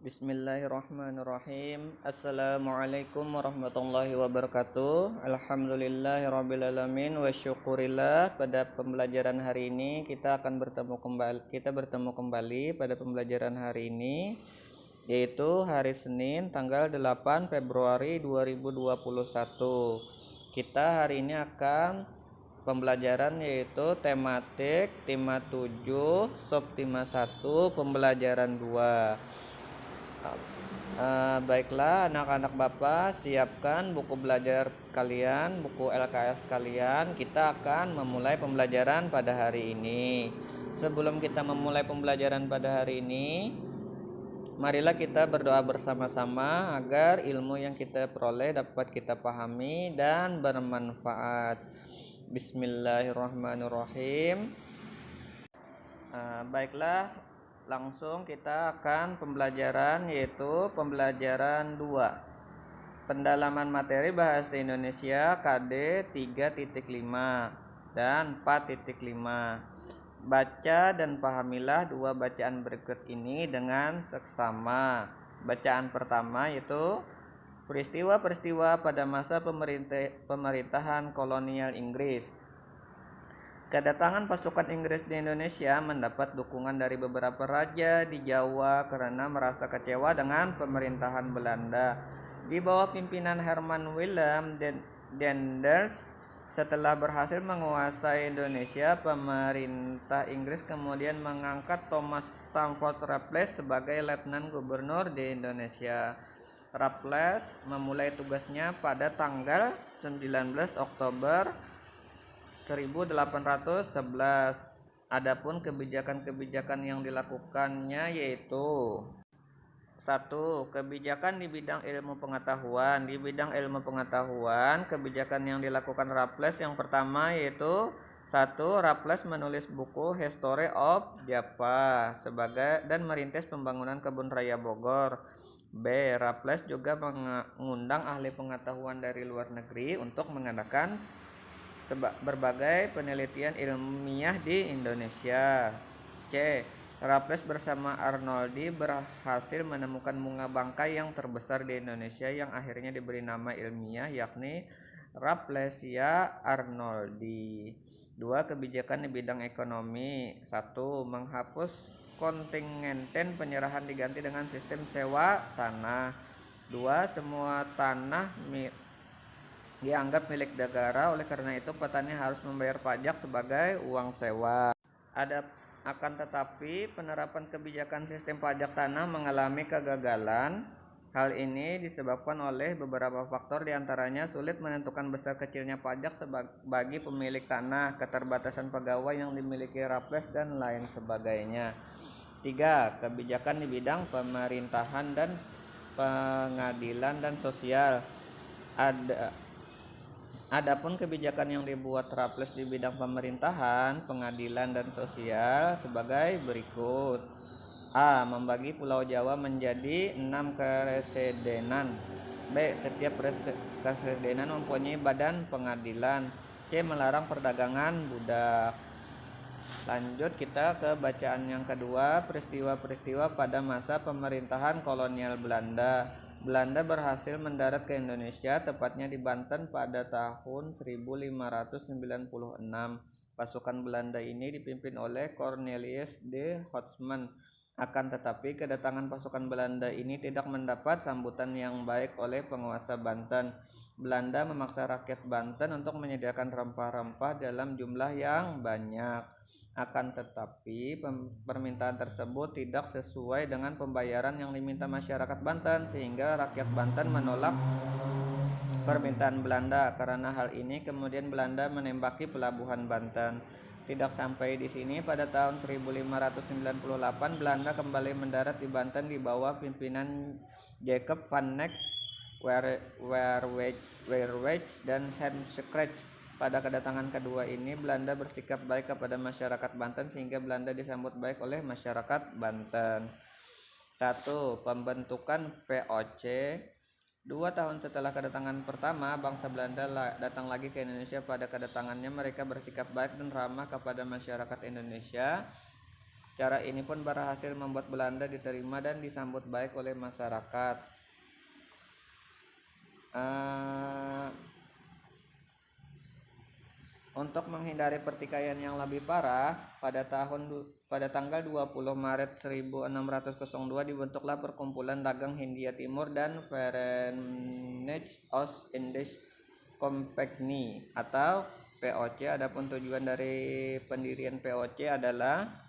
Bismillahirrahmanirrahim. Assalamualaikum warahmatullahi wabarakatuh. Alhamdulillahirrabbilalamin wa syukurillah. Pada pembelajaran hari ini kita bertemu kembali pada pembelajaran hari ini, yaitu hari Senin tanggal 8 Februari 2021. Kita hari ini akan pembelajaran yaitu tematik tema 7 subtema 1 pembelajaran 2. Baiklah anak-anak Bapak, siapkan buku belajar kalian, buku LKS kalian. Kita akan memulai pembelajaran pada hari ini. Sebelum kita memulai pembelajaran pada hari ini, marilah kita berdoa bersama-sama agar ilmu yang kita peroleh dapat kita pahami dan bermanfaat. Bismillahirrahmanirrahim. Baiklah, langsung kita akan pembelajaran yaitu pembelajaran 2. Pendalaman materi bahasa Indonesia KD 3.5 dan 4.5. Baca dan pahamilah dua bacaan berikut ini dengan seksama. Bacaan pertama yaitu peristiwa-peristiwa pada masa pemerintahan kolonial Inggris. Kedatangan pasukan Inggris di Indonesia mendapat dukungan dari beberapa raja di Jawa karena merasa kecewa dengan pemerintahan Belanda. Di bawah pimpinan Herman Willem Daenders, setelah berhasil menguasai Indonesia, pemerintah Inggris kemudian mengangkat Thomas Stamford Raffles sebagai Letnan Gubernur di Indonesia. Raffles memulai tugasnya pada tanggal 19 Oktober 1811. Adapun kebijakan-kebijakan yang dilakukannya yaitu 1. Kebijakan di bidang ilmu pengetahuan. Di bidang ilmu pengetahuan, kebijakan yang dilakukan Raffles yang pertama yaitu 1. Raffles menulis buku History of Java dan merintis pembangunan kebun raya Bogor. B. Raffles juga mengundang ahli pengetahuan dari luar negeri untuk mengadakan berbagai penelitian ilmiah di Indonesia. C. Raffles bersama Arnoldi berhasil menemukan bunga bangkai yang terbesar di Indonesia yang akhirnya diberi nama ilmiah yakni Rafflesia arnoldi. 2. Kebijakan di bidang ekonomi. 1. Menghapus kontingenten penyerahan diganti dengan sistem sewa tanah. 2. Semua tanah dianggap milik negara, oleh karena itu petani harus membayar pajak sebagai uang sewa. Akan tetapi penerapan kebijakan sistem pajak tanah mengalami kegagalan. Hal ini disebabkan oleh beberapa faktor, diantaranya sulit menentukan besar kecilnya pajak bagi pemilik tanah, keterbatasan pegawai yang dimiliki Raffles dan lain sebagainya. 3. Kebijakan di bidang pemerintahan dan pengadilan dan sosial. Adapun kebijakan yang dibuat Raffles di bidang pemerintahan, pengadilan dan sosial sebagai berikut. A. Membagi Pulau Jawa menjadi 6 keresedenan. B. Setiap keresedenan mempunyai badan pengadilan. C. Melarang perdagangan budak. Lanjut kita ke bacaan yang kedua, peristiwa-peristiwa pada masa pemerintahan kolonial Belanda. Belanda berhasil mendarat ke Indonesia, tepatnya di Banten pada tahun 1596. Pasukan Belanda ini dipimpin oleh Cornelius de Houtman. Akan tetapi kedatangan pasukan Belanda ini tidak mendapat sambutan yang baik oleh penguasa Banten. Belanda memaksa rakyat Banten untuk menyediakan rempah-rempah dalam jumlah yang banyak. Akan tetapi permintaan tersebut tidak sesuai dengan pembayaran yang diminta masyarakat Banten, sehingga rakyat Banten menolak permintaan Belanda. Karena hal ini kemudian Belanda menembaki pelabuhan Banten. Tidak sampai di sini, pada tahun 1598 Belanda kembali mendarat di Banten di bawah pimpinan Jacob van Neck, Weerwegh dan Heemskerk. Pada kedatangan kedua ini Belanda bersikap baik kepada masyarakat Banten sehingga Belanda disambut baik oleh masyarakat Banten. 1. Pembentukan VOC. 2 tahun setelah kedatangan pertama, bangsa Belanda datang lagi ke Indonesia. Pada kedatangannya mereka bersikap baik dan ramah kepada masyarakat Indonesia. Cara ini pun berhasil membuat Belanda diterima dan disambut baik oleh masyarakat. Untuk menghindari pertikaian yang lebih parah, pada tanggal 20 Maret 1602 dibentuklah Perkumpulan Dagang Hindia Timur dan Verenigde Oost-Indische Compagnie atau POC. Adapun tujuan dari pendirian POC adalah: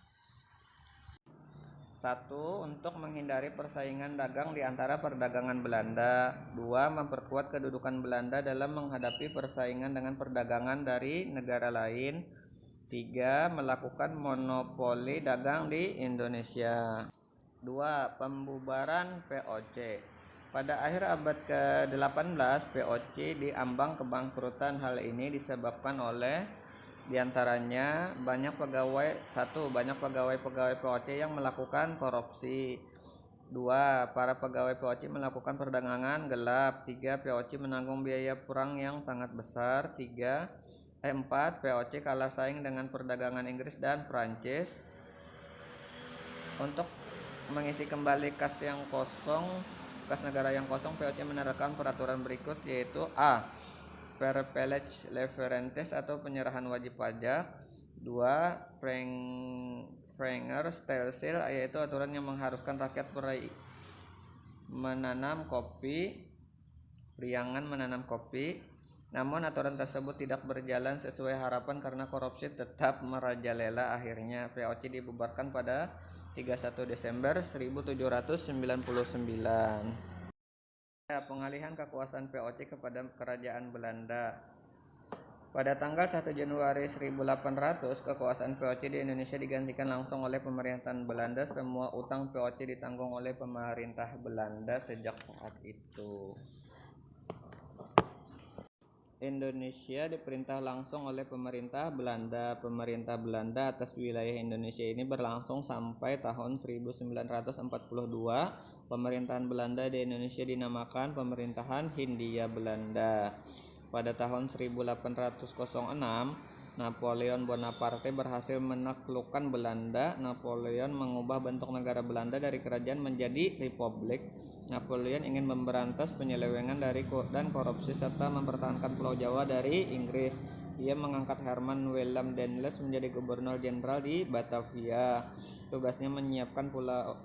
1. Untuk menghindari persaingan dagang di antara perdagangan Belanda. 2. Memperkuat kedudukan Belanda dalam menghadapi persaingan dengan perdagangan dari negara lain. 3. Melakukan monopoli dagang di Indonesia. 2. Pembubaran POC. Pada akhir abad ke-18, POC diambang kebangkrutan. Hal ini disebabkan oleh diantaranya banyak pegawai POC yang melakukan korupsi. 2. Para pegawai POC melakukan perdagangan gelap. 3. POC menanggung biaya perang yang sangat besar. 4. POC kalah saing dengan perdagangan Inggris dan Prancis. Untuk mengisi kembali kas negara yang kosong, POC menerapkan peraturan berikut, yaitu: A. Perpelage leverentes atau penyerahan wajib pajak. 2. Frenger stelsel, yaitu aturan yang mengharuskan rakyat menanam kopi. Namun aturan tersebut tidak berjalan sesuai harapan karena korupsi tetap merajalela. Akhirnya POC dibubarkan pada 31 Desember 1799. Pengalihan kekuasaan POC kepada Kerajaan Belanda. Pada tanggal 1 Januari 1800, kekuasaan POC di Indonesia digantikan langsung oleh pemerintahan Belanda. Semua utang POC ditanggung oleh pemerintah Belanda sejak saat itu. Indonesia diperintah langsung oleh pemerintah Belanda. Pemerintah Belanda atas wilayah Indonesia ini berlangsung sampai tahun 1942. Pemerintahan Belanda di Indonesia dinamakan Pemerintahan Hindia Belanda. Pada tahun 1806, Napoleon Bonaparte berhasil menaklukkan Belanda. Napoleon mengubah bentuk negara Belanda dari kerajaan menjadi republik. Napoleon ingin memberantas penyelewengan dan korupsi serta mempertahankan Pulau Jawa dari Inggris. Ia mengangkat Herman Willem Daendels menjadi gubernur jenderal di Batavia. Tugasnya menyiapkan Pulau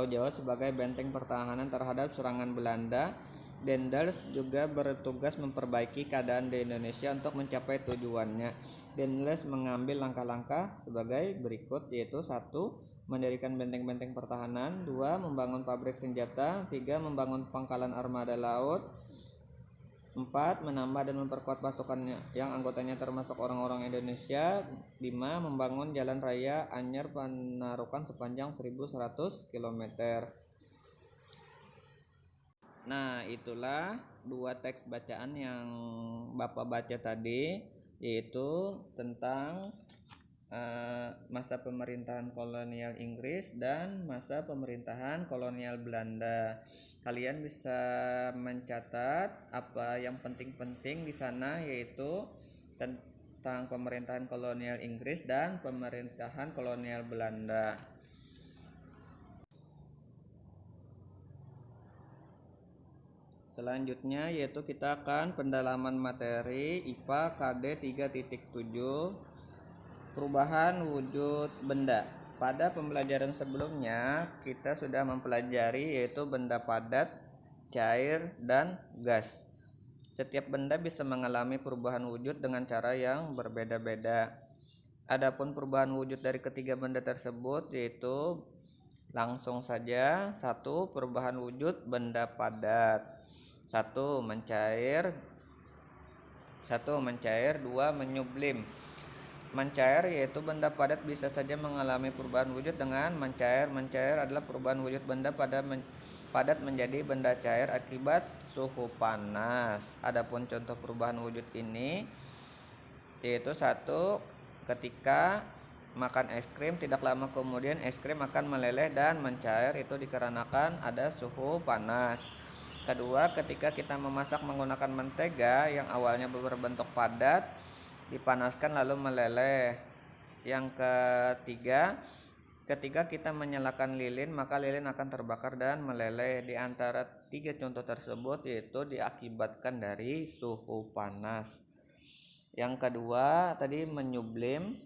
Jawa sebagai benteng pertahanan terhadap serangan Belanda. Daendels juga bertugas memperbaiki keadaan di Indonesia. Untuk mencapai tujuannya, Daendels mengambil langkah-langkah sebagai berikut, yaitu: 1. Mendirikan benteng-benteng pertahanan. 2. Membangun pabrik senjata. 3. Membangun pangkalan armada laut. 4. Menambah dan memperkuat pasukannya yang anggotanya termasuk orang-orang Indonesia. 5. Membangun jalan raya Anyer Panarukan sepanjang 1100 km. Nah, itulah dua teks bacaan yang Bapak baca tadi, yaitu tentang masa pemerintahan kolonial Inggris dan masa pemerintahan kolonial Belanda. Kalian bisa mencatat apa yang penting-penting di sana, yaitu tentang pemerintahan kolonial Inggris dan pemerintahan kolonial Belanda. Selanjutnya yaitu kita akan pendalaman materi IPA KD 3.7 perubahan wujud benda. Pada pembelajaran sebelumnya kita sudah mempelajari yaitu benda padat, cair, dan gas. Setiap benda bisa mengalami perubahan wujud dengan cara yang berbeda-beda. Adapun perubahan wujud dari ketiga benda tersebut yaitu langsung saja: 1. Perubahan wujud benda padat. 1. Mencair. 2. Menyublim. Mencair yaitu benda padat bisa saja mengalami perubahan wujud dengan mencair. Mencair adalah perubahan wujud benda padat menjadi benda cair akibat suhu panas. Adapun contoh perubahan wujud ini yaitu: 1. Ketika makan es krim, tidak lama kemudian es krim akan meleleh dan mencair, itu dikarenakan ada suhu panas. 2. Ketika kita memasak menggunakan mentega yang awalnya berbentuk padat, dipanaskan lalu meleleh. Yang ketika kita menyalakan lilin, maka lilin akan terbakar dan meleleh. Di antara 3 contoh tersebut yaitu diakibatkan dari suhu panas. Yang kedua tadi menyublim.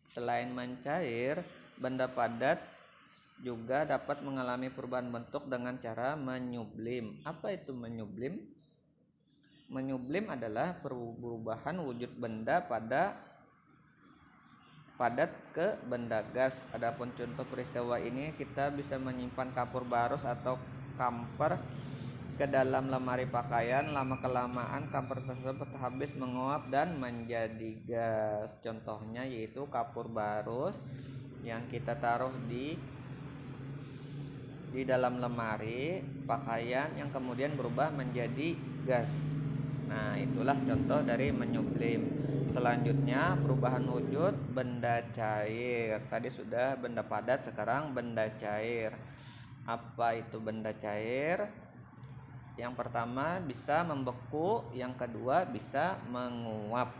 Selain mencair, benda padat juga dapat mengalami perubahan bentuk dengan cara menyublim. Apa itu menyublim? Menyublim adalah perubahan wujud benda padat ke benda gas. Adapun contoh peristiwa ini, kita bisa menyimpan kapur barus atau kamper ke dalam lemari pakaian. Lama kelamaan kamper tersebut habis menguap dan menjadi gas. Contohnya yaitu kapur barus yang kita taruh di dalam lemari pakaian yang kemudian berubah menjadi gas. Nah, itulah contoh dari menyublim. Selanjutnya perubahan wujud benda cair. Tadi sudah benda padat, sekarang benda cair. Apa itu benda cair? Yang pertama bisa membeku, yang kedua bisa menguap.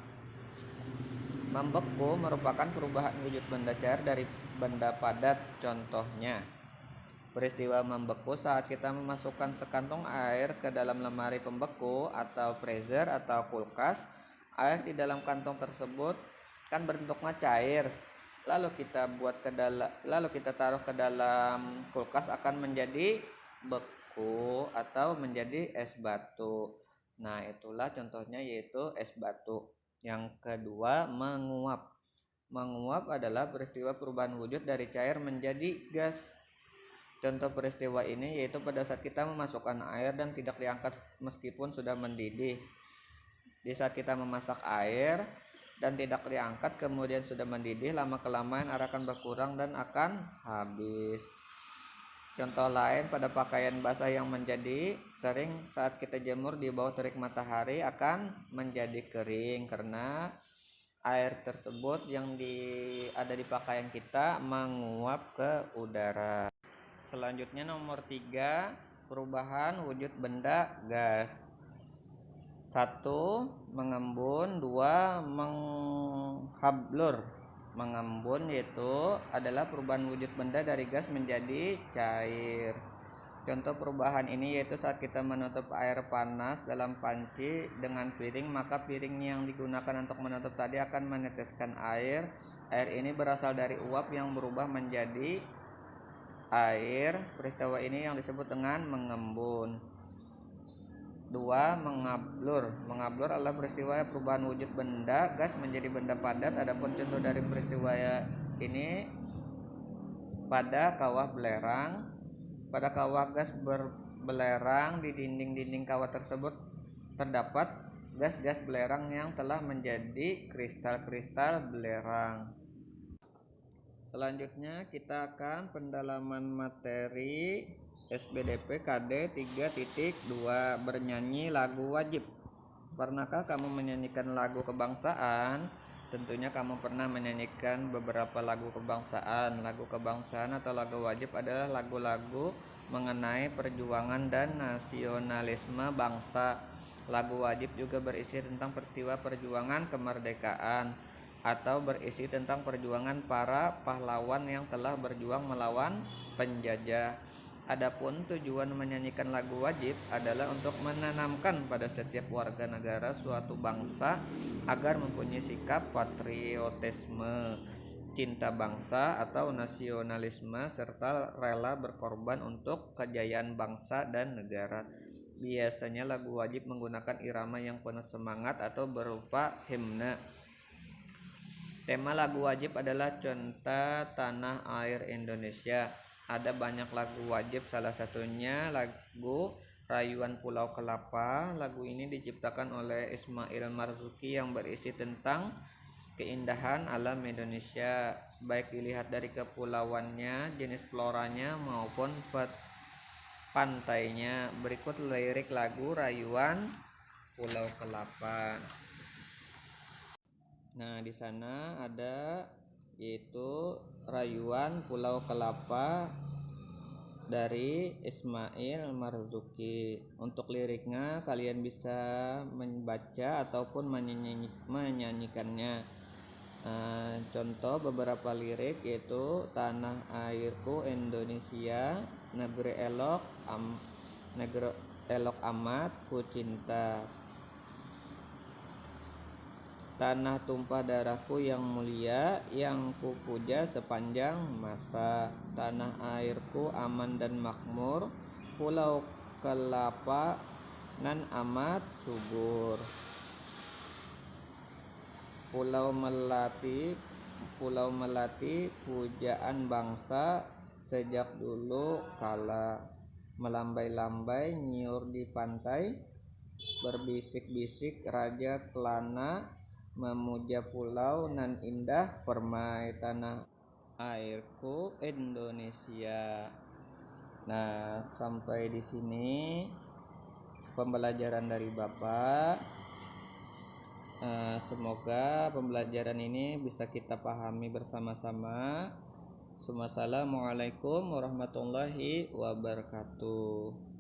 Membeku merupakan perubahan wujud benda cair dari benda padat. Contohnya, peristiwa membeku saat kita memasukkan sekantong air ke dalam lemari pembeku atau freezer atau kulkas. Air di dalam kantong tersebut kan bentuknya cair. Lalu kita taruh ke dalam kulkas, akan menjadi beku atau menjadi es batu. Nah, itulah contohnya yaitu es batu. Yang kedua, menguap. Menguap adalah peristiwa perubahan wujud dari cair menjadi gas. Contoh peristiwa ini yaitu pada saat kita memasukkan air dan tidak diangkat meskipun sudah mendidih. Di saat kita memasak air dan tidak diangkat kemudian sudah mendidih, lama kelamaan air akan berkurang dan akan habis. Contoh lain, pada pakaian basah yang menjadi kering saat kita jemur di bawah terik matahari akan menjadi kering karena air tersebut yang ada di pakaian kita menguap ke udara. Selanjutnya nomor 3, perubahan wujud benda gas. 1. Mengembun. 2. Menghablur. Mengembun yaitu adalah perubahan wujud benda dari gas menjadi cair. Contoh perubahan ini yaitu saat kita menutup air panas dalam panci dengan piring, maka piring yang digunakan untuk menutup tadi akan meneteskan air. Air ini berasal dari uap yang berubah menjadi air. Peristiwa ini yang disebut dengan mengembun. 2. Mengablur. Mengablur adalah peristiwa perubahan wujud benda gas menjadi benda padat. Adapun contoh dari peristiwa ini pada kawah belerang. Pada kawah gas berbelerang, di dinding-dinding kawah tersebut terdapat gas-gas belerang yang telah menjadi kristal-kristal belerang. Selanjutnya kita akan pendalaman materi SBDP KD 3.2, bernyanyi lagu wajib. Pernahkah kamu menyanyikan lagu kebangsaan? Tentunya kamu pernah menyanyikan beberapa lagu kebangsaan. Lagu kebangsaan atau lagu wajib adalah lagu-lagu mengenai perjuangan dan nasionalisme bangsa. Lagu wajib juga berisi tentang peristiwa perjuangan kemerdekaan atau berisi tentang perjuangan para pahlawan yang telah berjuang melawan penjajah. Adapun tujuan menyanyikan lagu wajib adalah untuk menanamkan pada setiap warga negara suatu bangsa agar mempunyai sikap patriotisme, cinta bangsa atau nasionalisme, serta rela berkorban untuk kejayaan bangsa dan negara. Biasanya lagu wajib menggunakan irama yang penuh semangat atau berupa himne. Tema lagu wajib adalah Cinta Tanah Air Indonesia. Ada banyak lagu wajib, salah satunya lagu Rayuan Pulau Kelapa. Lagu ini diciptakan oleh Ismail Marzuki yang berisi tentang keindahan alam Indonesia, baik dilihat dari kepulauannya, jenis floranya maupun pantainya. Berikut lirik lagu Rayuan Pulau Kelapa. Nah, di sana ada yaitu Rayuan Pulau Kelapa dari Ismail Marzuki. Untuk liriknya kalian bisa membaca ataupun menyanyikannya. Contoh beberapa lirik yaitu tanah airku Indonesia, negeri elok amat ku cinta. Tanah tumpah darahku yang mulia, yang ku puja sepanjang masa. Tanah airku aman dan makmur, pulau kelapa nan amat subur. Pulau Melati pujaan bangsa sejak dulu kala. Melambai-lambai nyiur di pantai, berbisik-bisik raja kelana, memuja pulau nan indah permai. Tanah airku Indonesia. Nah, sampai di sini pembelajaran dari Bapak. Semoga pembelajaran ini bisa kita pahami bersama-sama. Assalamualaikum warahmatullahi wabarakatuh.